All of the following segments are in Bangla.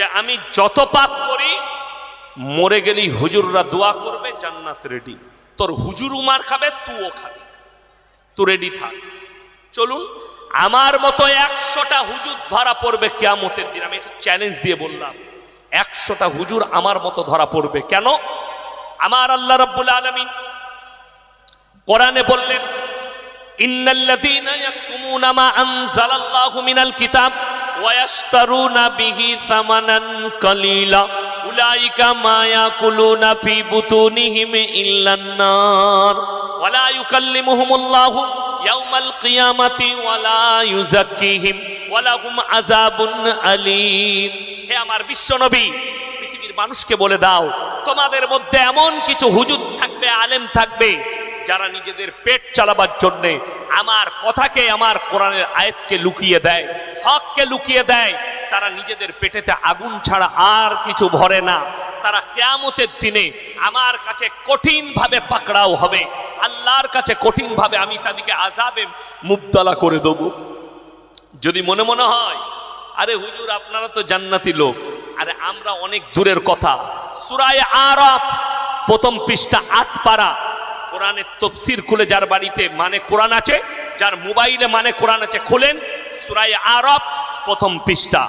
যে আমি যত পাপ করি মরে গেলেই হুজুররা দোয়া করবে জান্নাত রেডি। তোর হুজুর মার খাবে, তুইও খাবি, তুই রেডি থাক। চলুন, আমার মতো 100টা হুজুর ধরা পড়বে কিয়ামতের দিন। আমি চ্যালেঞ্জ দিয়ে বললাম 100টা হুজুর আমার মতো ধরা পড়বে। কেন? আমার আল্লাহ রাব্বুল আলামিন কোরআনে বললেন, ইন্নাল্লাযীনা ইয়াকতুমুনা মা আনজালাল্লাহু মিনাল কিতাব ওয়া ইয়াশতারুনা বিহি সামানান কালীলা উলাইকা মা ইয়াকুলুনা ফি বুতুনিহিম ইল্লান নার ওয়া লা ইউকাল্লিমুহুমুল্লাহু ইয়াউমাল কিয়ামাতি ওয়া লা ইউযাক্কিহিম ওয়া লাহুম আযাবুন আলীম। হে আমার বিশ্বনবী, পৃথিবীর মানুষকে বলে দাও, তোমাদের মধ্যে এমন কিছু হুজুর থাকবে, আলেম থাকবে, যারা নিজেদের পেট চালাবার জন্য আমার কথাকে, আমার কোরআনের আয়াতকে লুকিয়ে দেয়, হককে লুকিয়ে দেয়। তারা নিজেদের পেটেতে আগুন ছাড়া আর কিছু ভরে না। তারা কিয়ামতের দিনে আমার কাছে কঠিন ভাবে পাকড়াও হবে, আল্লাহর কাছে কঠিন ভাবে আমি তাদেরকে আযাবে মুবতালা করে দেব। যদি মনে মনে হয় আরে হুজুর আপনারা তো জান্নাতি লোক, আরে আমরা অনেক দূরের কথা। সূরা আরাফ প্রথম পৃষ্ঠা 8 পারা, কোরআনের তাফসীর খুলে যার বাড়িতে মানে কোরআন আছে, যার মোবাইলে মানে কোরআন আছে, খুলেন সূরা আরাফ প্রথম পৃষ্ঠা।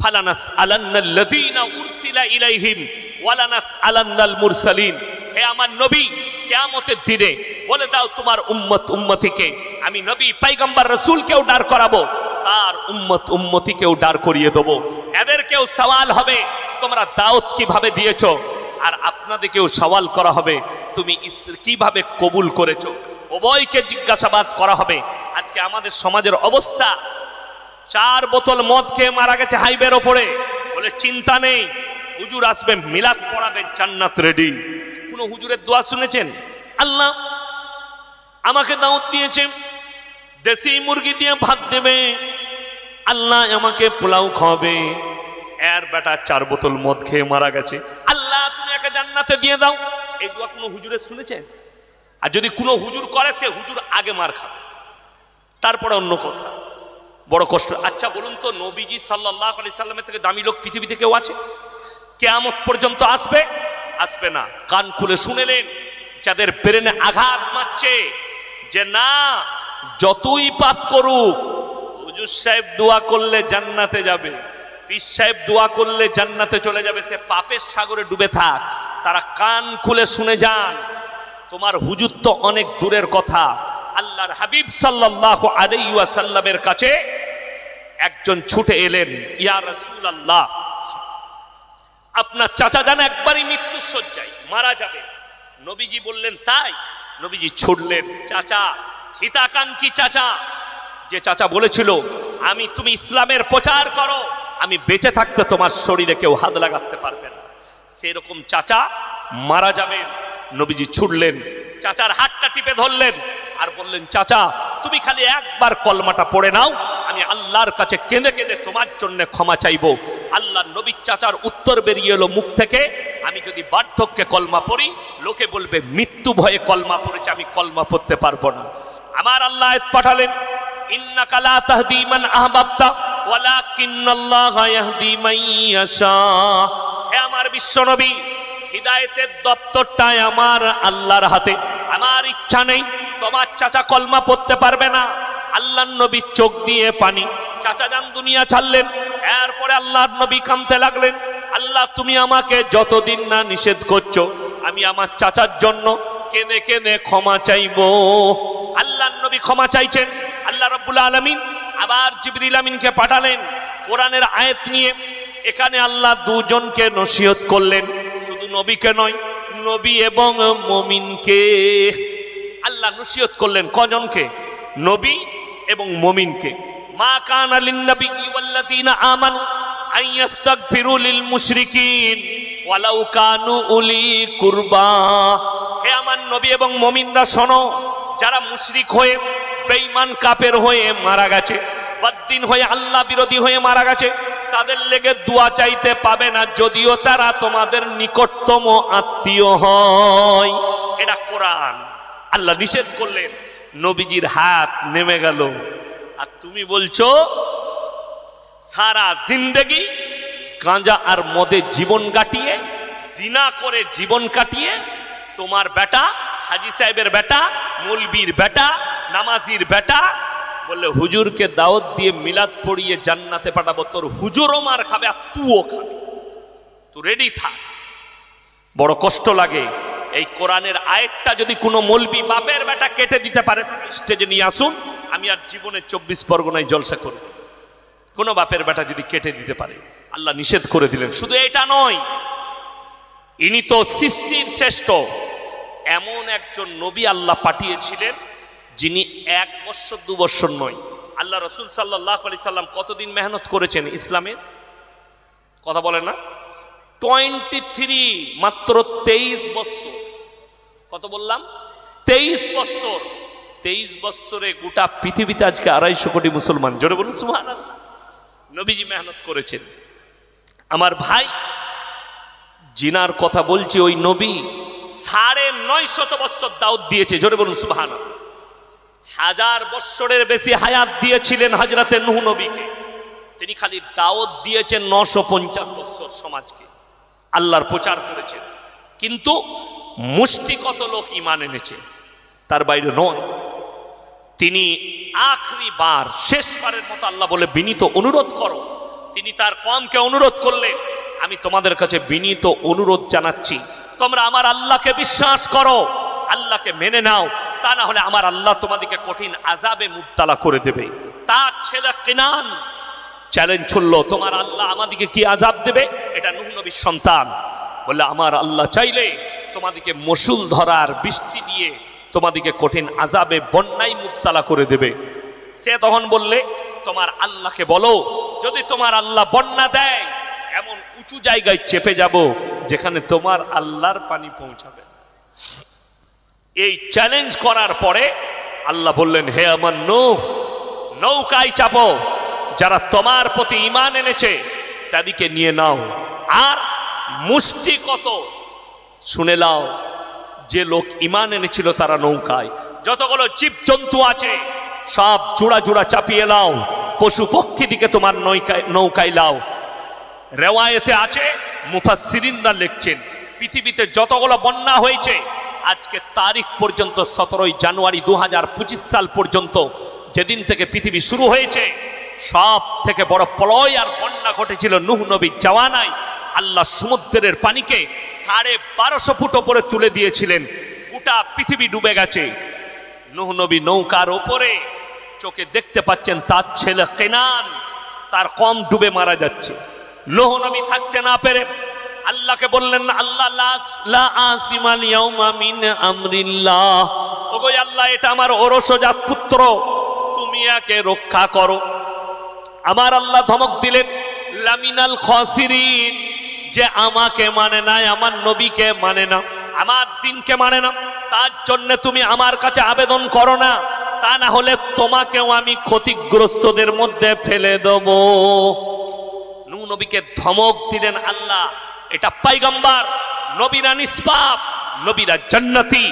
ফালানাস আলান্নাল্লাযীনা উরসিলা ইলাইহিম ওয়ালানাস আলান্নাল মুরসালিন। হে আমার নবী, কিয়ামতের দিনে বলে দাও তোমার উম্মত উম্মতিকে, আমি নবী পয়গম্বর রাসূলকেও দাঁড় করাবো, তার উম্মত উম্মতিকেও দাঁড় করিয়ে দেবো। এদেরকেও সওয়াল হবে তোমরা দাওয়াত কিভাবে দিয়েছো, আর আপনাদেরকেও সওয়াল করা হবে তুমি কিভাবে কবুল করেছো। উভয়কে জিজ্ঞাসাবাদ করা হবে। আজকে আমাদের সমাজের অবস্থা, 4 বোতল মদ খেয়ে মারা গেছে হাইওয়ের ওপরে, বলে চিন্তা নেই হুজুর আসবে মিলাদ পড়াবে, জান্নাত রেডি। কোন হুজুরের দোয়া শুনেছেন? আল্লাহ আমাকে দাওয়াত দিয়েছে, দেশি মুরগি দিয়ে ভাত দেবে, আল্লাহ আমাকে পোলাও খাওয়াবে, এর বেটা 4 বোতল মদ খেয়ে মারা গেছে, আল্লাহ তুমি একে জান্নাতে দিয়ে দাও। এই দোয়া কোনো হুজুরের শুনেছেন? আর যদি কোনো হুজুর করে, সে হুজুর আগে মার খাবে, তারপরে অন্য কথা। বড় কষ্ট। আচ্ছা বলুন তো, নবীজি সাল্লাল্লাহু আলাইহি সাল্লামের থেকে দামি লোক পৃথিবীতে কেউ আছে? কিয়ামত পর্যন্ত আসবে? আসবে না। কান খুলে শুনেলেন, যাদের ব্রেনে আঘাত মারছে যে না যতই পাপ করুক হুজুর সাহেব দোয়া করলে জান্নাতে যাবে, পীর সাহেব দোয়া করলে জান্নাতে চলে যাবে, সে পাপের সাগরে ডুবে থাক, তারা কান খুলে শুনে যান। তোমার হুজুর তো অনেক দূরের কথা। আল্লাহর হাবিব সাল্লাল্লাহু আলাইহি ওয়াসাল্লামের কাছে একজন ছুটে এলেন, ইয়া রাসূলুল্লাহ আপনার চাচা জান একবারই মৃত্যুর শয্যায় মারা যাবে। নবীজি বললেন তাই? নবীজি ছুটলেন, চাচা, হিতাকাঙ্ক্ষী চাচা, যে চাচা বলেছিল আমি তুমি ইসলামের প্রচার করো, আমি বেঁচে থাকতে তোমার শরীরে কেউ হাত লাগাতে পারবে না, সেরকম চাচা মারা যাবেন। নবীজি ছুটলেন, চাচার হাতটা টিপে ধরলেন আর বললেন, চাচা তুমি খালি একবার কলমাটা পড়ে নাও, আমি আল্লাহর কাছে কেঁদে কেঁদে তোমার জন্য ক্ষমা চাইবো। আল্লাহ নবী চাচার উত্তর বেরিয়ে এলো মুখ থেকে, আমি যদি বার্ধক্যে কলমা পড়ি লোকে বলবে মৃত্যু ভয়ে কলমা পড়েছে, আমি কলমা পড়তে পারবো না। আমার আল্লাহ আয়াত পাঠালেন, ইন্নাকা লা তাহদি মান আহবাবতা ওয়ালাকিন্নাল্লাহা ইয়াহদি মান ইয়াশা। হে আমার বিশ্বনবী, হিদায়াতের দপ্তরটাই আমার আল্লাহর হাতে, আমার ইচ্ছা নেই তোমার চাচা কলমা পড়তে পারবে না। আল্লাহর নবী চোখ দিয়ে পানি, চাচা যান দুনিয়া ছাড়লেন। এরপরে আল্লাহর নবী কাঁদতে লাগলেন, আল্লাহ তুমি আমাকে যতদিন না নিষেধ করছো আমি আমার চাচার জন্য কেঁদে কেঁদে ক্ষমা চাইবো। আল্লাহর নবী ক্ষমা চাইছেন। আল্লাহ রাব্বুল আলামিন আবার জিবরিল আমিনকে পাঠালেন কোরআনের আয়াত নিয়ে। এখানে আল্লাহ দুজনকে নসিহত করলেন, শুধু নবীকে নয়, নবী এবং মুমিনকে আল্লাহ নসিহত করলেন। কজনকে? নবী এবং মুমিনকে। মা কানা লিন-নাবিয়্যি ওয়াল্লাযীনা আমানু আন ইস্তাগফিরু লিল মুশরিকিন ওয়ালাউ কানু উলি কুরবা। হে আমার নবী এবং মুমিনরা শোনো, যারা মুশরিক হয়ে, বেঈমান কাফের হয়ে মারা গেছে, বদ্দিন হয়ে, আল্লাহ বিরোধী হয়ে মারা গেছে, তাদের লেগে দোয়া চাইতে পাবে না যদিও তারা তোমাদের নিকটতম আত্মীয় হয়। এটা কোরআন। আল্লাহ নিষেধ করলেন, নবীজির হাত নেমে গেল। আর তুমি বলছো সারা জিন্দেগি গাঁজা আর মদে জীবন কাটিয়ে, জিনা করে জীবন কাটিয়ে, তোমার বেটা হাজি সাহেবের বেটা, মৌলবীর বেটা, নামাজির বেটা বললে হুজুরকে দাওয়াত দিয়ে মিলাদ পড়িয়ে জান্নাতে পাঠাবো, তোর হুজুরও মার খাবে আর তুইও খাবে, তুই রেডি থাক। বড় কষ্ট লাগে। এই কোরআনের আয়াতটা যদি কোনো মৌলবী বাপের বেটা কেটে দিতে পারে, স্টেজে নিয়ে আসুন, আমি আর জীবনে 24 পরগনায় জলসা করব। কোনো বাপের বেটা যদি কেটে দিতে পারে, আল্লাহ নিষেধ করে দিলেন। শুধু এটা নয়, ইনি তো সৃষ্টির শ্রেষ্ঠ। এমন একজন নবী আল্লাহ পাঠিয়েছিলেন যিনি 1 বছর 2 বছর নয়, আল্লাহ রসুল সাল্লাল্লাহু আলাইহি সাল্লাম কতদিন মেহনত করেছেন ইসলামের, কথা বলে না? 23, মাত্র 23 বছর। কত বললাম? 23 বছর। 23 বছরে গোটা পৃথিবীতে আজকে 250 কোটি মুসলমান। জোরে বলুন সুবহানাল্লাহ। নবীজি মেহনত করেছেন। আমার ভাই, জিনার কথা বলছি, ওই নবী 950 বছর দাওয়াত দিয়েছে। জোরে বলুন সুবহানাল্লাহ। 1000 বছরের বেশি হায়াত দিয়েছিলেন হযরতে নূহ নবীকে। তিনি খালি দাওয়াত দিয়েছেন 950 বছর সমাজকে, আল্লাহর প্রচার করেছেন। কিন্তু মুষ্টি কত লোক ঈমান এনেছে, তার বাইরে নয়। তিনি আখরি বার, শেষবারের মতো আল্লাহ বলে বিনীত অনুরোধ করো। তিনি তার কওমকে অনুরোধ করলেন, আমি তোমাদের কাছে বিনীত অনুরোধ জানাচ্ছি, তোমরা আমার আল্লাহকে বিশ্বাস করো, আল্লাহকে মেনে নাও, তা না হলে আমার আল্লাহ তোমাদেরকে কঠিন আযাবে মুবতালা করে দেবে। তার ছেলে কিনান চ্যালেঞ্জ ছুড়ল, তোমার আল্লাহ আমাদেরকে কি আযাব দেবে? এটা নূহ নবীর সন্তান বললে, আমার আল্লাহ চাইলে তোমাদেরকে মসুল ধরার বৃষ্টি দিয়ে তোমাদেরকে কঠিন আযাবে বন্যায় মুবতালা করে দেবে। সে তখন বললে, তোমার আল্লাহকে বলো, যদি তোমার আল্লাহ বন্যা দেয়, এমন উঁচু জায়গায় চেপে যাব যেখানে তোমার আল্লাহর পানি পৌঁছাবে। এই চ্যালেঞ্জ করার পরে আল্লাহ বললেন, হে আমার নূহ, নৌকায় চাপো, যারা তোমার প্রতি ঈমান এনেছে তাদেরকে নিয়ে নাও। আর মুষ্টি কত শুনে নাও, যে লোক ঈমান এনেছিল তারা নৌকায়, যতগুলো জীবজন্তু আছে সব জোড়া জোড়া চাপিয়ে লাও, পশু পক্ষী দিকে তোমার নৌকায় লাও। রেওয়ায়েতে আছে, মুফাসসিরিনরা লিখছেন, পৃথিবীতে যতগুলো বন্যা হয়েছে আজকে তারিখ পর্যন্ত 17 জানুয়ারি 2025 সাল পর্যন্ত, যেদিন থেকে পৃথিবী শুরু হয়েছে, সব থেকে বড় প্রলয় আর বন্যা ঘটেছিল নূহ নবীর জাওয়ানায়। আল্লাহ সমুদ্রের পানিকে 1250 ফুট ওপরে তুলে দিয়েছিলেন, গোটা পৃথিবী ডুবে গেছে। নূহ নবী নৌকার ওপরে, চোখে দেখতে পাচ্ছেন তার ছেলে কেনান, তার কম ডুবে মারা যাচ্ছে। নূহ নবী থাকতে না পেরে আল্লাহকে বললেন, আল্লাহ লা আসিমাল ইয়াউমা মিন আমরিল্লাহ, ওগো আল্লাহ, এটা আমার ওরসজাত পুত্র, তুমি একে রক্ষা করো। আমার আল্লাহ ধমক দিলেন, লামিনাল খাসিরিন, যে আমাকে মানে না, আমার নবীকে মানে না, আমার দ্বীনকে মানে না, তার জন্য তুমি আমার কাছে আবেদন করো না, তা না হলে তোমাকেও আমি ক্ষতিগ্রস্তদের মধ্যে ফেলে দেব। নূহ নবীকে ধমক দিলেন আল্লাহ। এটা পয়গম্বর, নবীরা নিষ্পাপ, নবীরা জান্নাতি।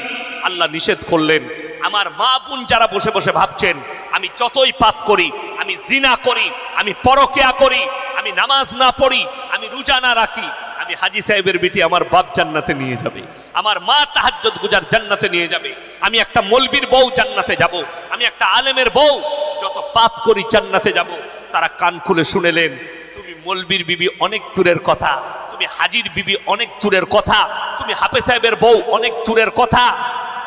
আল্লাহ নিষেধ করলেন। আমার মা বোন যারা বসে বসে ভাবছেন, আমি যতই পাপ করি, আমি জিনা করি, আমি পরকিয়া করি, আমি নামাজ না পড়ি, আমি রোজা না রাখি, আমি হাজী সাহেবের বেটি আমার বাপ জান্নাতে নিয়ে যাবে, আমার মা তাহাজ্জুদ গুজার জান্নাতে নিয়ে যাবে, আমি একটা মৌলবীর বউ জান্নাতে যাব, আমি একটা আলেমের বউ, যত পাপ করি জান্নাতে যাব। তারা কান খুলে শুনেলেন, তুমি মৌলবীর বিবি অনেক দূরের কথা, তুমি হাজির বিবি অনেক দূরের কথা, তুমি হাফেজ সাহেবের বউ অনেক দূরের কথা,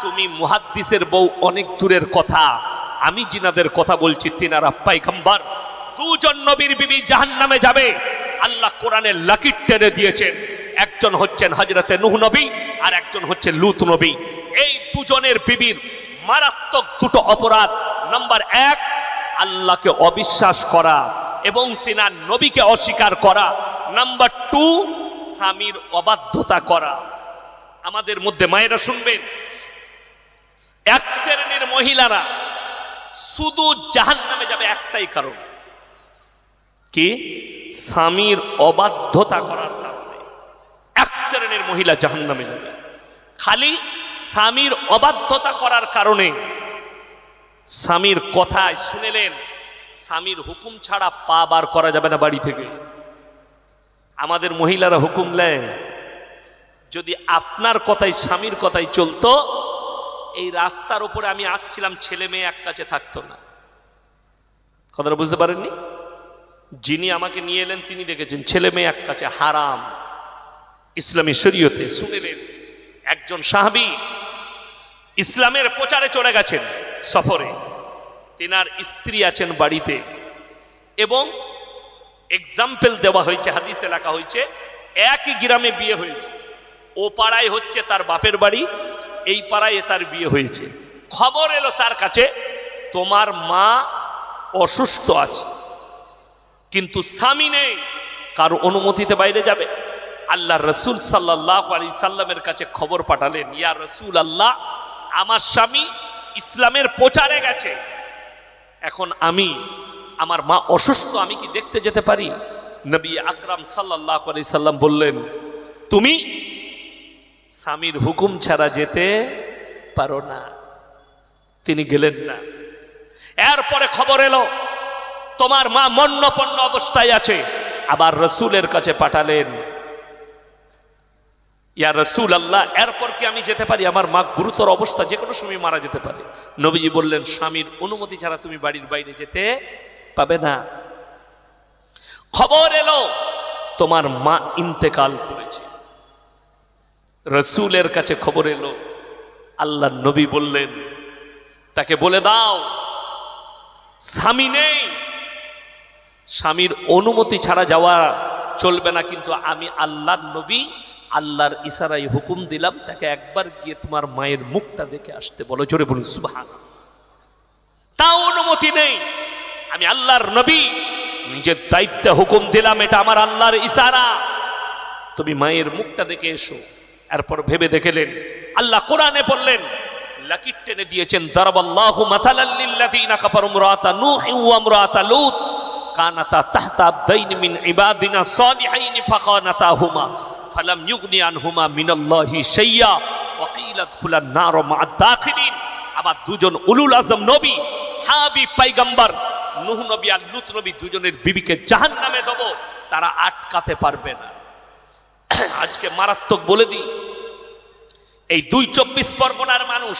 তুমি মুহাদ্দিসের বউ অনেক দূরের কথা। আমি জিনাদের কথা বলছি, তিনারা পয়গম্বর। দুজন নবীর বিবি জাহান্নামে যাবে। আল্লাহ কোরআনে লাকির টেনে দিয়েছেন, একজন হচ্ছেন হযরতে নূহ নবী, আর একজন হচ্ছে লূত নবী। এই দুজনের বিবির মারাত্মক দুটো অপরাধ। নাম্বার 1, আল্লাহকে অবিশ্বাস করা এবং তিনার নবীকে অস্বীকার করা। নাম্বার 2, স্বামীর অবাধ্যতা করা। আমাদের মধ্যে মায়েরা শুনবেন, এক শ্রেণীর মহিলারা শুধু জাহান্নামে যাবে একটাই কারণ, কি? স্বামীর অবাধ্যতা করার কারণে এক শ্রেণীর মহিলা জাহান্নামে যাবে, খালি স্বামীর অবাধ্যতা করার কারণে। স্বামীর কথায় শুনেলেন, স্বামীর হুকুম ছাড়া পা বার করা যাবে না বাড়ি থেকে। আমাদের মহিলারা হুকুম নেয়, যদি আপনার কথাই স্বামীর কথাই চলতো, এই রাস্তার উপরে আমি আসছিলাম, ছেলে মেয়ে এক কাছে থাকতো না। কথাটা বুঝতে পারেননি? যিনি আমাকে নিয়ে এলেন তিনি দেখেছেন ছেলে মেয়ে এক কাছে হারাম ইসলামী শরীয়তে। শুনেলেন একজন সাহাবী ইসলামের প্রচারে চলে গেছেন সফরে, তিনার স্ত্রী আছেন বাড়িতে, এবং এক্সাম্পল দেওয়া হয়েছে, হাদিসে লেখা হয়েছে একই গ্রামে বিয়ে হয়েছে, ও পাড়ায় হচ্ছে তার বাপের বাড়ি, এই পাড়ায় তার বিয়ে হয়েছে। খবর এলো তার কাছে, তোমার মা অসুস্থ আছে, কিন্তু স্বামী নেই, কারো অনুমতিতে বাইরে যাবে। আল্লাহ রসুল সাল্লাল্লাহু আলাইহি সাল্লামের কাছে খবর পাঠালেন, ইয়া রসুল আল্লাহ, আমার স্বামী ইসলামের প্রচারে গেছে, এখন আমার মা অসুস্থ, আমি কি দেখতে যেতে পারি? নবী আকরাম সাল্লাল্লাহু আলাইহি সাল্লাম বললেন, তুমি স্বামীর হুকুম ছাড়া যেতে পারো না। তিনি গেলেন না। এরপরে খবর এলো তোমার মা মন্নপন্ন অবস্থায় আছে, আবার রসুলের কাছে পাঠালেন, ইয়া রসুল আল্লাহ, এরপর কি আমি যেতে পারি? আমার মা গুরুতর অবস্থা, যে কোনো সময় মারা যেতে পারে। নবীজি বললেন, স্বামীর অনুমতি ছাড়া তুমি বাড়ির বাইরে যেতে পাবে না। খবর এলো তোমার মা ইন্তেকাল করেছে, রসুলের কাছে খবর এলো। আল্লাহ নবী বললেন, তাকে বলে দাও স্বামী নেই, স্বামীর অনুমতি ছাড়া যাওয়া চলবে না, কিন্তু আমি আল্লাহর নবী আল্লাহর ইশারায় হুকুম দিলাম, তাকে একবার গিয়ে তোমার মায়ের মুখটা দেখে আসতে বলো। জোরে বলুন সুবহানাল্লাহ। তাও অনুমতি নেই, আমি আল্লাহর নবী নিজের দায়িত্বে হুকুম দিলাম, এটা আমার আল্লাহর ইশারা, তুমি মায়ের মুখটা দেখে এসো। এরপর ভেবে দেখলেন, আল্লাহ কোরআনে বললেন, লাকির টেনে দিয়েছেন, দারাবাল্লাহু মাথালাল লিল্লাযিনা কাফারু ইমরাআতা নূহি ওয়া ইমরাআতা লূত কানাতা তাহতা আবদাইনি মিন ইবাদিনা সালিহাইনি ফাখানাতাহুমা ফালাম ইউগনি আনহুমা মিনাল্লাহি শাইয়্যা ওয়া কিলা দুখুলান নার মা'আদ দাখিলিন। আবার দুজন উলুল আজম নবী, হাবিব পয়গম্বর নূহ নবী আর লূত নবী, দুজনের বিবিকে জাহান্নামে দেব, তারা আটকাতে পারবে না। আজকে মারাত্মক বলে দিই, এই ২৪ পরগনার মানুষ,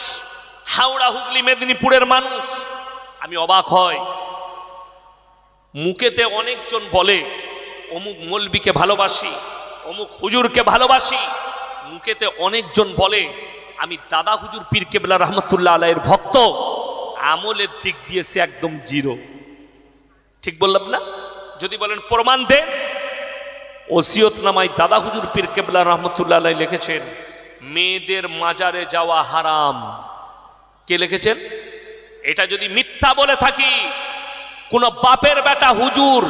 হাওড়া হুগলি মেদিনীপুরের মানুষ, আমি অবাক হয়, মুখেতে অনেকজন বলে অমুক মৌলবীকে ভালোবাসি, অমুক হুজুরকে ভালোবাসি, মুখেতে অনেকজন বলে আমি দাদা হুজুর পীর কেবলা রহমতুল্লাহ আলাইহির ভক্ত, আমলের দিক দিয়ে সে একদম জিরো। ঠিক বললাম না? যদি বলেন প্রমাণ দেন, ওসিয়তনামায় দাদা হুজুর পীর কেবলা রহমতুল্লাহ আলাইহি লিখেছেন, মেয়েদের মাজারে যাওয়া হারাম। কে লিখেছেন? এটা যদি মিথ্যা বলে থাকি, কোন বাপের বেটা হুজুর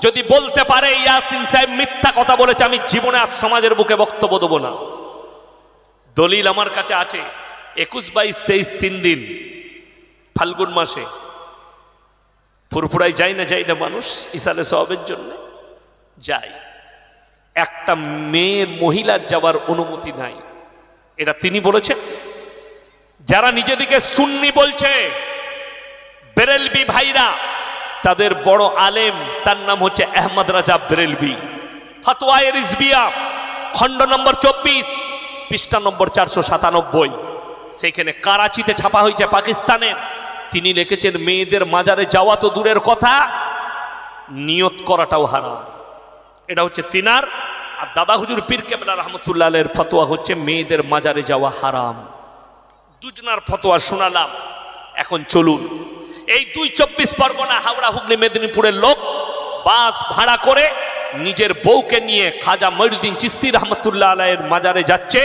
যদি বলতে পারে ইয়াসিন সাহেব মিথ্যা কথা বলেছে, আমি জীবনে আজ সমাজের বুকে বক্তব্য দেবো না। দলিল আমার কাছে আছে, 21, 22, 23 3 দিন ফাল্গুন মাসে ফুরফুরাই যাই না মানুষ ইসালে সওয়াবের জন্য যায়, একটা মেয়ের মহিলার যাওয়ার অনুমতি নাই, এটা তিনি বলেছেন। যারা নিজেদিকে সুন্নি বলছে, বেরেলভি ভাইরা, তাদের বড় আলেম, তার নাম হচ্ছে আহমদ রাজা বেরেলভি, ফতোয়ায়ে রিজভিয়া খণ্ড নম্বর 24 পৃষ্ঠা নম্বর 497, সেখানে করাচিতে ছাপা হয়েছে পাকিস্তানের। তিনি লিখেছেন, মেয়েদের মাজারে যাওয়া তো দূরের কথা, নিয়ত করাটাও হারাম। এটা হচ্ছে তিনার। আর দাদা হুজুর পীর কেবলা রহমতুল্লাহ আলাইহির ফতোয়া হচ্ছে মেয়েদের মাজারে যাওয়া হারাম। দুজনার ফতোয়া শোনালাম। এখন চলুন, এই ২৪ পরগনা হাওড়া হুগলি মেদিনীপুরের লোক বাস ভাড়া করে নিজের বউকে নিয়ে খাজা মঈনুদ্দিন চিশতি রহমতুল্লাহ আলাইহির মাজারে যাচ্ছে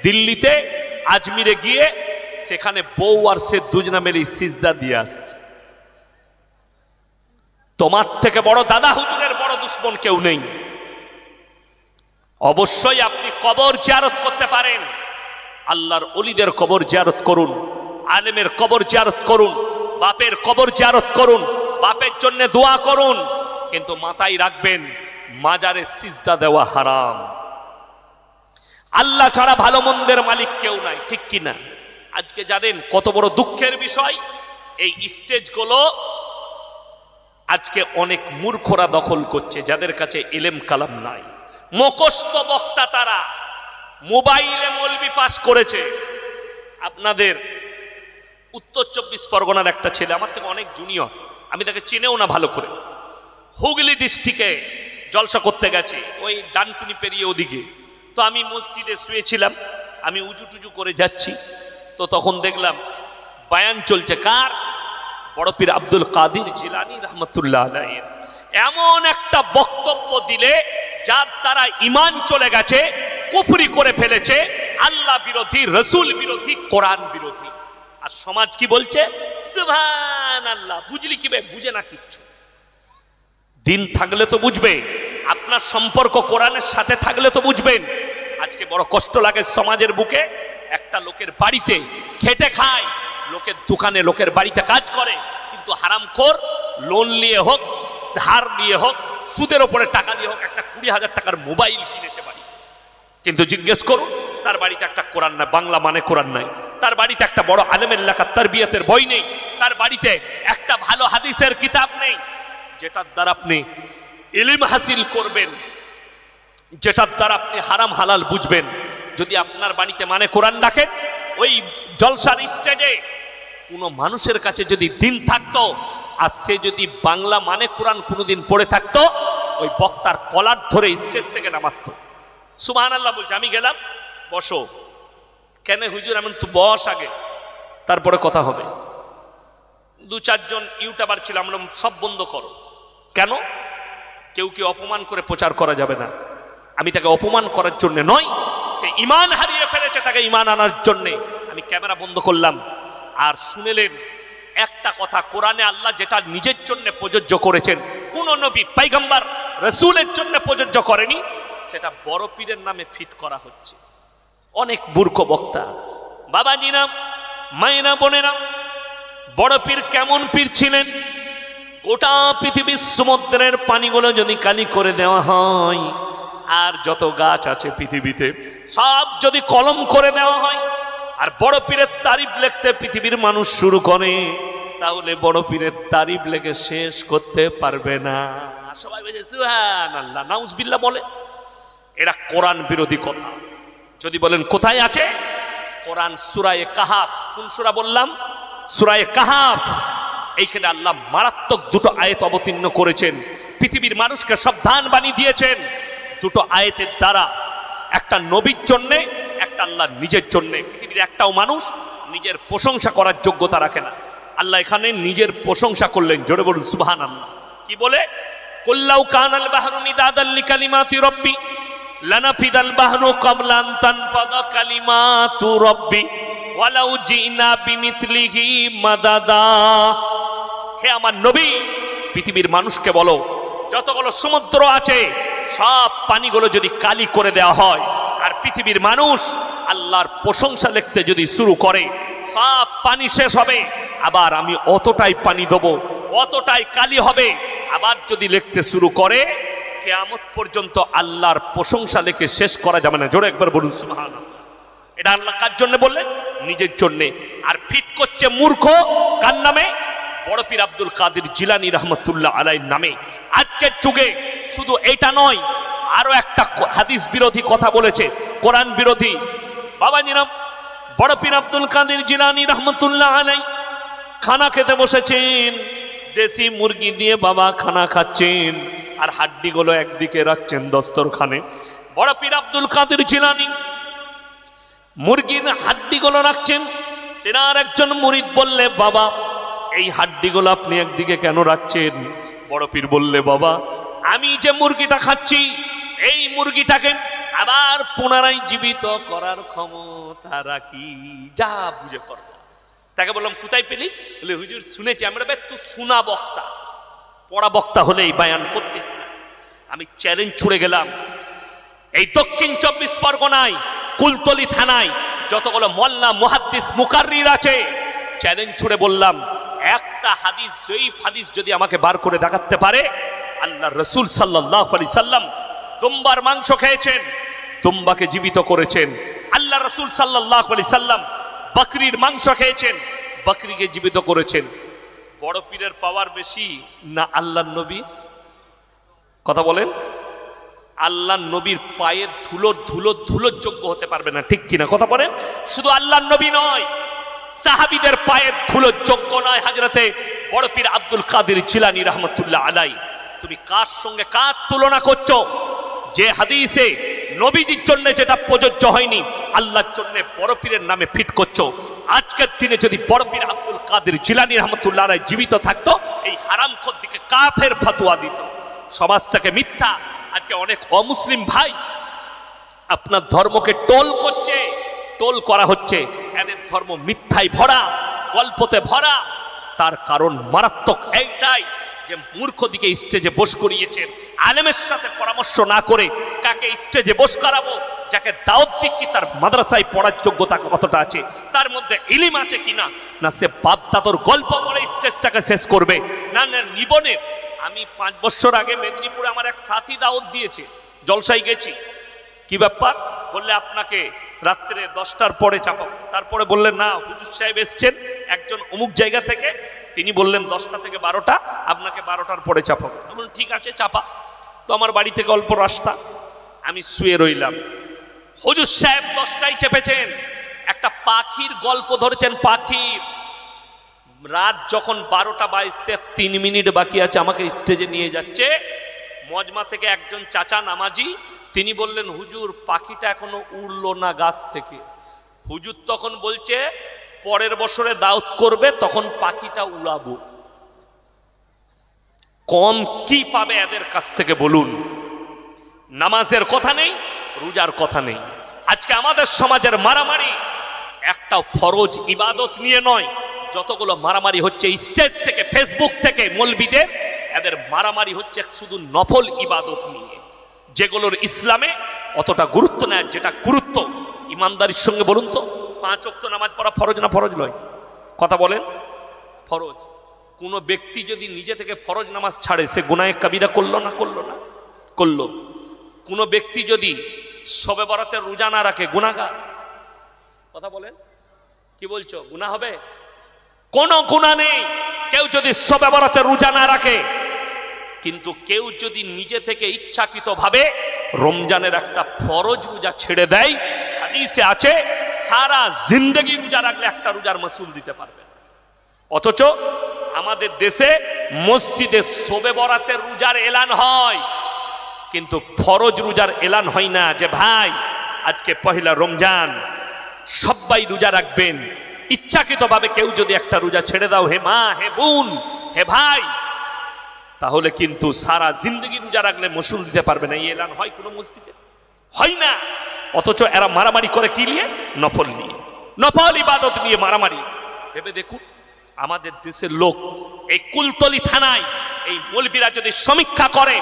দিল্লিতে, আজমিরে গিয়ে সেখানে বউ আর সে দুজনা মিলে সিজদা দিয়ে আসছে। তোমার থেকে বড় দাদা হুজুরের বড় দুশ্মন কেউ নেই। অবশ্যই আপনি কবর জিয়ারত করতে পারেন, আল্লাহর ওলিদের কবর জিয়ারত করুন, আলেমের কবর জিয়ারত করুন, বাপের কবর জিয়ারত করুন, বাপের জন্য দোয়া করুন, কিন্তু মাথায় রাখবেন মাজারে সিজদা দেওয়া হারাম। আল্লাহ ছাড়া ভালো মন্দের মালিক কেউ নাই, ঠিক কিনা? আজকে জানেন কত বড় দুঃখের বিষয়, এই স্টেজগুলো আজকে অনেক মূর্খরা দখল করছে, যাদের কাছে ইলম কালাম নাই, মুখস্থ বক্তা তারা, মোবাইলে মৌলবি পাস করেছে। আপনাদের উত্তর 24 পরগনার একটা ছেলে, আমার থেকে অনেক জুনিয়র, আমি তাকে চিনেও না ভালো করে, হুগলি ডিস্ট্রিক্টে জলসা করতে গেছে, ওই ডানকুনি পেরিয়ে ওদিকে। তো আমি মসজিদে শুয়েছিলাম, আমি উজু টুজু করে যাচ্ছি, তো তখন দেখলাম বায়ান চলছে। কার? বড় পীর আব্দুল কাদের জিলানী রহমতুল্লাহ আলাইহি। এমন একটা বক্তব্য দিলে যার দ্বারা ঈমান চলে গেছে, কুফরি করে ফেলেছে, আল্লাহ বিরোধী, রসুল বিরোধী, কোরআন বিরোধী। আর সমাজ কি বলছে? সুবহানাল্লাহ। বুঝলি কি? বুঝে না কিচ্ছু। দিন থাকলে তো বুঝবে, আপনার সম্পর্ক কোরআনের সাথে থাকলে তো বুঝবেন। আজকে বড় কষ্ট লাগে সমাজের বুকে, একটা লোকের বাড়িতে খেটে খায়, লোকের দোকানে, লোকের বাড়িতে কাজ করে, কিন্তু হারামখোর লোন নিয়ে হোক, ধার নিয়ে হোক, সুদের ওপরে টাকা নিয়ে হোক, একটা 20,000 টাকার মোবাইল কিনেছে বাড়িতে, কিন্তু জিজ্ঞেস করুন তার বাড়িতে একটা কোরআন না, বাংলা মানে কোরআন নাই, তার বাড়িতে একটা বড় আলেমের লেখা তারবিয়তের বই নেই, তার বাড়িতে একটা ভালো হাদিসের কিতাব নেই, যেটার দ্বারা আপনি ইলম হাসিল করবেন, যেটার দ্বারা আপনি হারাম হালাল বুঝবেন। যদি আপনার বাড়িতে মানে কোরআন রাখেন, ওই জলসার স্টেজে কোনো মানুষের কাছে যদি দিন থাকতো, আর সে যদি বাংলা মানে কোরআন কোনোদিন পড়ে থাকতো, ওই বক্তার কলার ধরে স্টেজ থেকে নামাতো। সুবহানাল্লাহ বলছে। আমি গেলাম, বসো। কেন হুজুর? আমি তো বস আগে, তারপরে কথা হবে। 2-4 জন ইউটিউবার ছিল, আমরা সব বন্ধ করো। কেন? কেউ অপমান করে প্রচার করা যাবে না। আমি তাকে অপমান করার জন্য নয়, সে ঈমান হারিয়ে ফেলেছে, তাকে ঈমান আনার জন্যে আমি ক্যামেরা বন্ধ করলাম। আর শুনেলেন একটা কথা, কোরআনে আল্লাহ যেটা নিজের জন্য প্রযোজ্য করেছেন, কোন নবী পয়গম্বর রাসূলের জন্য প্রযোজ্য করেনি, সেটা বড় পীরের নামে ফিট করা হচ্ছে। অনেক মূর্খ বক্তা। বাবাজিরা, মায়েরা, বোনেরা, বড় পীর কেমন পীর ছিলেন? গোটা পৃথিবীর সমুদ্রের পানিগুলো যদি কালি করে দেওয়া হয়, আর যত গাছ আছে পৃথিবীতে সব যদি কলম করে দেওয়া হয়, আর বড় পীরের তারিফ লিখতে পৃথিবীর মানুষ শুরু করে, তাহলে বড় পীরের তারিফ লিখে শেষ করতে পারবে না। সবাই বলে সুবহানাল্লাহ, নাউজুবিল্লাহ বলে। এটা কোরআন বিরোধী কথা। যদি বলেন কোথায় আছে? কোরআন সূরা কাহাফ। কোন সূরা বললাম? সূরা কাহাফ। এইখানে আল্লাহ মারাত্মক দুটো আয়াত অবতীর্ণ করেছেন, পৃথিবীর মানুষকে সাবধান বানিয়ে দিয়েছেন। দুটো আয়াতের দ্বারা, একটা নবীর জন্যে, একটা আল্লাহ নিজের জন্যে। পৃথিবীর একটাও মানুষ নিজের প্রশংসা করার যোগ্যতা রাখে না। আল্লাহ এখানে নিজের প্রশংসা করলেন। জোরে বলুন সুবহানাল্লাহ। কি বলে? কুল্লাউ কানাল বাহরু মিদাদাল লিকালিমাতি রাব্বি লানাফিদাল বাহরু ক্বাবলা আন তানফাদা কালিমাতু রাব্বি ওয়ালাউ জিনা বিমিসলিহি মাদাদা। হে আমার নবী, পৃথিবীর মানুষকে বলো, যতগুলো সমুদ্র আছে সব পানিগুলো যদি কালি করে দেওয়া হয়, আর পৃথিবীর মানুষ আল্লাহর প্রশংসা লিখতে যদি শুরু করে, সব পানি শেষ হবে, আবার আমি অতটাই পানি দেবো, অতটাই কালি হবে। আবার যদি লিখতে শুরু করে, কিয়ামত পর্যন্ত আল্লাহর প্রশংসা লিখে শেষ করা যাবে না। জোরে একবার বলুন সুবহানাল্লাহ। এটা আল্লাহ কার জন্য বললেন? নিজের জন্য। আর ফিট করছে মূর্খ কার নামে? বড় পীর আব্দুল কাদের জিলানী রহমতুল্লাহ আলাইহির নামে। আজকের যুগে শুধু এটা নয়, আরো একটা হাদিস বিরোধী কথা বলেছে, কোরআন বিরোধী। বাবাজিরা, বড় পীর আব্দুল কাদের জিলানী রহমতুল্লাহ আলাইহি খানা খেতে বসেছেন, দেশি মুরগি দিয়ে বাবা খানা খাচ্ছেন, আর হাড্ডিগুলো একদিকে রাখছেন দস্তরখানে। বড় পীর আব্দুল কাদের জিলানী মুরগির হাড্ডিগুলো রাখছেন। তেনার একজন মুরিদ বললে, বাবা এই হাড্ডিগুলো আপনি একদিকে কেন রাখছেন? বড় পীর বললে, বাবা আমি যে মুরগিটা খাচ্ছি, এই মুরগিটাকে আবার পুনরায় জীবিত করার ক্ষমতা রাখি, যা বুঝে করব। তাকে বললাম, কোথায় পেলি? বলে, হুজুর শুনেছি। আমরা তুই শোনা বক্তা, পড়া বক্তা হলেই বায়ান করতিস না। আমি চ্যালেঞ্জ ছুড়ে গেলাম, এই দক্ষিণ 24 পরগনায় কুলতলি থানায় যতগুলো মোল্লা মুহাদ্দিস মুকাররির আছে, চ্যালেঞ্জ ছুড়ে বললাম, একটা হাদিস, জয়ীফ হাদিস যদি আমাকে বার করে দেখাতে পারে, আল্লাহ রসুল সাল্লাল্লাহু আলাইহি সাল্লাম দুম্বার মাংস খেয়েছেন, দুম্বাকে জীবিত করেছেন। আল্লাহ রসুল সাল্লাল্লাহু আলাইহি সাল্লাম বকরির মাংস খেয়েছেন, বকরিকে জীবিত করেছেন। বড় পীরের পাওয়ার বেশি না আল্লাহর নবী? কথা বলেন। আল্লাহর নবীর পায়ের ধুলোর যোগ্য হতে পারবে না, ঠিক কিনা? কথা বলেন। শুধু আল্লাহর নবী নয়, সাহাবীদের পায়ের ধুলোর যোগ্য নয় হযরতে বড় পীর আব্দুল কাদের জিলানী রাহমাতুল্লাহ আলাইহি। তুমি কার সঙ্গে কার তুলনা করছো? যে হাদিসে নবীজির জন্য যেটা প্রযোজ্য হয়নি, আল্লাহর জন্য বড় পীরের নামে ফিট করছো। আজকের দিনে যদি বড় পীর আব্দুল কাদের জিলানী রাহমাতুল্লাহ আলাইহি জীবিত থাকতো, এই হারামখোর দিকে কাফের ফতোয়া দিত। সমাজ থেকে মিথ্যা। আজকে অনেক অমুসলিম ভাই আপনার ধর্মকে টোল করছে, টোল করা হচ্ছে। এদের ধর্ম মিথ্যায় ভরা, গল্পতে ভরা। তার কারণ মারাত্মক এইটাই যে মূর্খ দিকে স্টেজে বস করিয়েছেন। আলেমের সাথে পরামর্শ না করে কাকে স্টেজে বস করাবো? যাকে দাওয়াত দিচ্ছি তার মাদ্রাসায় পড়ার যোগ্যতা কতটা আছে, তার মধ্যে ইলম আছে কিনা, না সে বাপ দাদর গল্প পড়ে স্টেজটাকে শেষ করবে, না না জীবনের। আমি 5 বছর আগে মেদিনীপুরে আমার এক সাথী দাওয়াত দিয়েছে, জলসায় গেছি। কি ব্যাপার? বললে আপনাকে রাত্রে 10টার পরে চাপাবো। তারপরে বললেন না, হুজুর সাহেব এসছেন একজন অমুক জায়গা থেকে, তিনি বললেন 10টা থেকে 12টা, আপনাকে 12টার পরে চাপাবো। আমি বললাম ঠিক আছে চাপা। তো আমার বাড়ি থেকে অল্প রাস্তা, আমি শুয়ে রইলাম। হুজুর সাহেব 10টায় চেপেছেন, একটা পাখির গল্প ধরেছেন। পাখির রাত যখন 12টা বাজতে 3 মিনিট বাকি আছে, আমাকে স্টেজে নিয়ে যাচ্ছে। মজমা থেকে একজন চাচা নামাজি, তিনি বললেন হুজুর পাখিটা এখনো উড়লো না গাছ থেকে। হুজুর তখন বলছে পরের বছরে দাওয়াত করবে, তখন পাখিটা উড়াবো। কম কি পাবে এদের কাছ থেকে বলুন? নামাজের কথা নেই, রোজার কথা নেই। আজকে আমাদের সমাজের মারামারি একটা ফরজ ইবাদত নিয়ে নয়, যতগুলো মারামারি হচ্ছে স্টেজ থেকে, ফেসবুক থেকে মৌলবীদের, এদের মারামারি হচ্ছে শুধু নফল ইবাদত নিয়ে, যেগুলোর ইসলামে অতটা গুরুত্ব নেয়। যেটা গুরুত্ব ইমানদারির সঙ্গে বলুন তো, 5 ওয়াক্ত নামাজ পড়া ফরজ না ফরজ নয়? কথা বলেন। ফরজ। কোনো ব্যক্তি যদি নিজে থেকে ফরজ নামাজ ছাড়ে, সে গুনাহে কাবিরা করলো না করলো না? করলো। কোনো ব্যক্তি যদি শবে বরাতের রোজা না রাখে, গুনাহগার। কথা বলেন। কি বলছো? গুনাহ হবে? কোনো গুনাহ নেই কেউ যদি শবে বরাতের রোজা না রাখে। কিন্তু কেউ যদি নিজে থেকে ইচ্ছাকৃতভাবে রমজানের একটা ফরজ রোজা ছেড়ে দেয়, হাদিসে আছে সারা জিন্দেগি রোজা রাখলে একটা রোজার মাসুল দিতে পারবে। অথচ আমাদের দেশে মসজিদে শবে বরাতের রোজার এলান হয়, কিন্তু ফরজ রোজার এলান হয় না যে ভাই আজকে পহেলা রমজান, সবাই রোজা রাখবেন। ইচ্ছাকৃতভাবে কেউ যদি একটা রোজা ছেড়ে দাও, হে মা, হে বোন, হে ভাই, তাহলে কিন্তু সারা জিন্দগি রোজা রাখলে মসুল দিতে পারবে না। এই এলান হয় কোনো মসজিদে? হয় না। অথচ এরা মারামারি করে কি নিয়ে? নফল নিয়ে, নফল ইবাদত নিয়ে মারামারি। ভেবে দেখুন আমাদের দেশের লোক, এই কুলতলি থানায় এই মৌলবীরা যদি সমীক্ষা করে,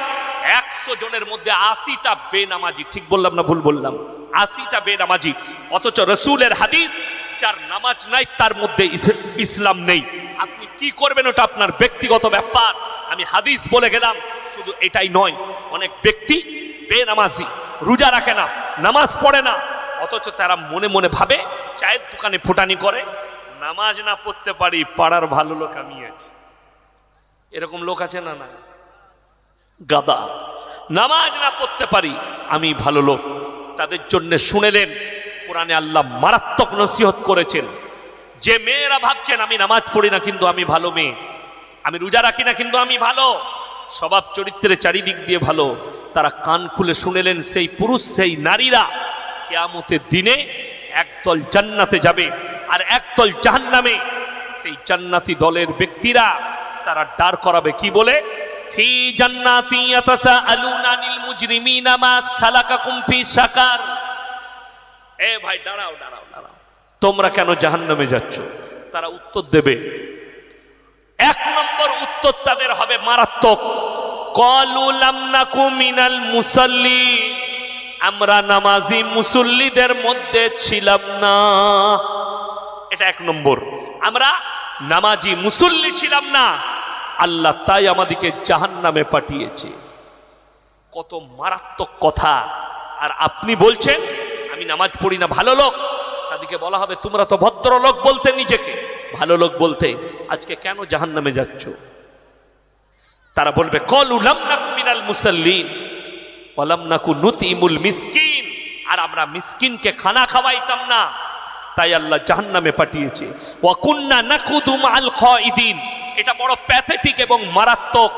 100 জনের মধ্যে 80টা বেনামাজি। ঠিক বললাম না ভুল বললাম? 80টা বেনামাজি। অথচ রসুলের হাদিস, যার নামাজ নাই তার মধ্যে ইসলাম নেই। আপনি কি করবেন ওটা আপনার ব্যক্তিগত ব্যাপার। আমি হাদিস বলে গেলাম। শুধু এটাই নয়, অনেক ব্যক্তি বেনামাজি, রোজা রাখে না, নামাজ পড়ে না, অথচ তারা মনে মনে ভাবে, চায়ের দোকানে ফুটানি করে, নামাজ না পড়তে পারি, পাড়ার ভালো লোক আমি আছি। এরকম লোক আছে না? না, গাদা। নামাজ না পড়তে পারি, আমি ভালো লোক। তাদের জন্য শুনেলেন কোরআনে আল্লাহ মারাত্মক নসিহত করেছেন। যে মেয়েরা ভাবছেন আমি নামাজ পড়ি না কিন্তু আমি ভালো মেয়ে, আমি রোজা রাখি না কিন্তু আমি ভালো, স্বভাব চরিত্রের চারিদিক দিয়ে ভালো, তারা কান খুলে শুনেলেন সেই পুরুষ, সেই নারীরা কিয়ামতের দিনে একদল জান্নাতে যাবে আর একদল জাহান্নামে। সেই জান্নাতি দলের ব্যক্তিরা তারা দাঁড় করাবে কি বলে? ফি জান্নাতি ইয়াতাসাআলুনা আনিল মুজরিমিনা মা সালাকাকুম ফি সাকার। এ ভাই দাঁড়াও দাঁড়াও দাঁড়াও, তোমরা কেন জাহান্নামে যাচ্ছ? তারা উত্তর দেবে, 1 নম্বর উত্তর তাদের হবে মারাত্মক। ক্বালু লাম নাকু মিনাল মুসাল্লি, আমরা নামাজি মুসল্লিদের মধ্যে ছিলাম না। এটা 1 নম্বর, আমরা নামাজি মুসল্লি ছিলাম না, আল্লাহ তাই আমাদেরকে জাহান্নামে পাঠিয়েছে। কত মারাত্মক কথা। আর আপনি বলছেন আমি নামাজ পড়ি না, ভালো লোক। তাদেরকে বলা হবে তোমরা তো ভদ্রলোক বলতে নিজেকে, ভালো লোক বলতে, আজকে কেন জাহান্নামে যাচ্ছ? তারা বলবে কলু লাম নাকু মিনাল মুসাল্লিন ওয়া লাম নাকু নুতিমুল মিসকিন, আর আমরা মিসকিনকে খানা খাওয়াইতাম না, তাই আল্লাহ জাহান্নামে পাঠিয়েছে। ওয়া কুন্না নাকুদু মাআল খাইদিন, এটা বড় প্যাথেটিক এবং মারাত্মক।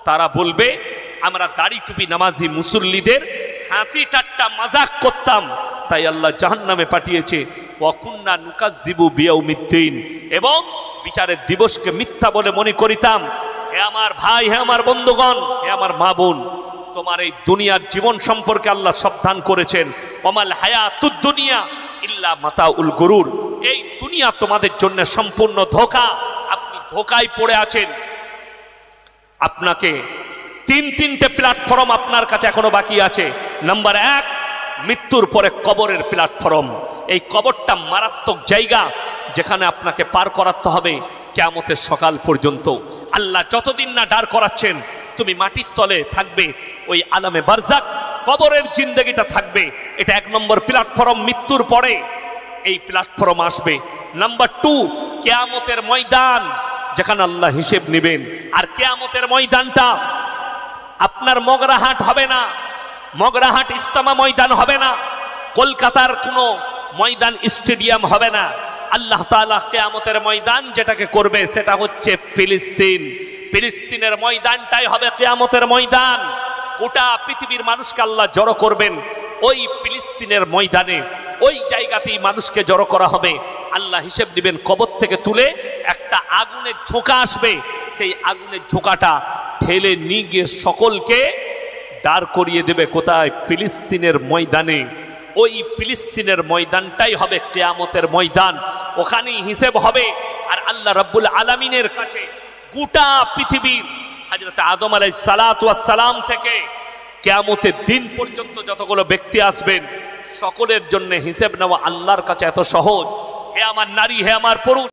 তারা বলবে আমরা দাড়ি টুপি নামাজি মুসল্লিদের হাসি ঠাট্টা মজাক করতাম, তাই আল্লাহ জাহান্নামে পাঠিয়েছে। ওয়া কুন্না নুকাজ্জিবু বিয়াউমিদ্দিন, এবং বিচারের দিবসকে মিথ্যা বলে মনে করিতাম। হে আমার ভাই, হে আমার বন্ধুগণ, হে আমার মা বোন, তোমার এই দুনিয়ার জীবন সম্পর্কে আল্লাহ সাবধান করেছেন। ওয়ামাল হায়াতুদ দুনিয়া ইল্লা মাতাউল গুরুর, এই দুনিয়া তোমাদের জন্য সম্পূর্ণ ধোঁকা। আপনি ধোঁকায় পড়ে আছেন। আপনাকে তিনটে প্ল্যাটফর্ম আপনার কাছে এখনো বাকি আছে। নাম্বার 1, মৃত্যুর পরে কবরের প্ল্যাটফর্ম। এই কবরটা মারাত্মক জায়গা, যেখানে আপনাকে পার করাতে হবে কিয়ামতের সকাল পর্যন্ত। আল্লাহ যতদিন না দাঁড় করাচ্ছেন, তুমি মাটির তলে থাকবে, ওই আলামে বারজাক কবরের জিন্দেগিটা থাকবে। এটা 1 নম্বর প্ল্যাটফর্ম। মৃত্যুর পরে এই প্ল্যাটফর্ম আসবে। নাম্বার 2, কিয়ামতের ময়দান, যেখানে আল্লাহ হিসেব নেবেন। আর কিয়ামতের ময়দানটা আপনার মগরাহাট হবে না, মগরাহাট ইস্তেমা ময়দান হবে না, কলকাতার কোনো ময়দান স্টেডিয়াম হবে না। আল্লাহ তাআলা কিয়ামতের ময়দান যেটাকে করবে সেটা হচ্ছে ফিলিস্তিন। ফিলিস্তিনের ময়দানটাই হবে কিয়ামতের ময়দান। গোটা পৃথিবীর মানুষকে আল্লাহ জড়ো করবেন ওই ফিলিস্তিনের ময়দানে। ওই জায়গাতেই মানুষকে জড়ো করা হবে। আল্লাহ হিসেব নেবেন। কবর থেকে তুলে একটা আগুনের ঝোঁকা আসবে, সেই আগুনের ঝোঁকাটা ঠেলে নিয়ে গিয়ে সকলকে দাঁড় করিয়ে দেবে কোথায়? ফিলিস্তিনের ময়দানে। ওই ফিলিস্তিনের ময়দানটাই হবে কিয়ামতের ময়দান। ওখানেই হিসেব হবে। আর আল্লাহ রাব্বুল আলামিনের কাছে গোটা পৃথিবীর হযরত আদম আলাইহিস সালাতু ওয়াস সালাম থেকে কিয়ামতের দিন পর্যন্ত যতগুলো ব্যক্তি আসবেন, সকলের জন্য হিসেব নেওয়া আল্লাহর কাছে এত সহজ। হে আমার নারী, হে আমার পুরুষ,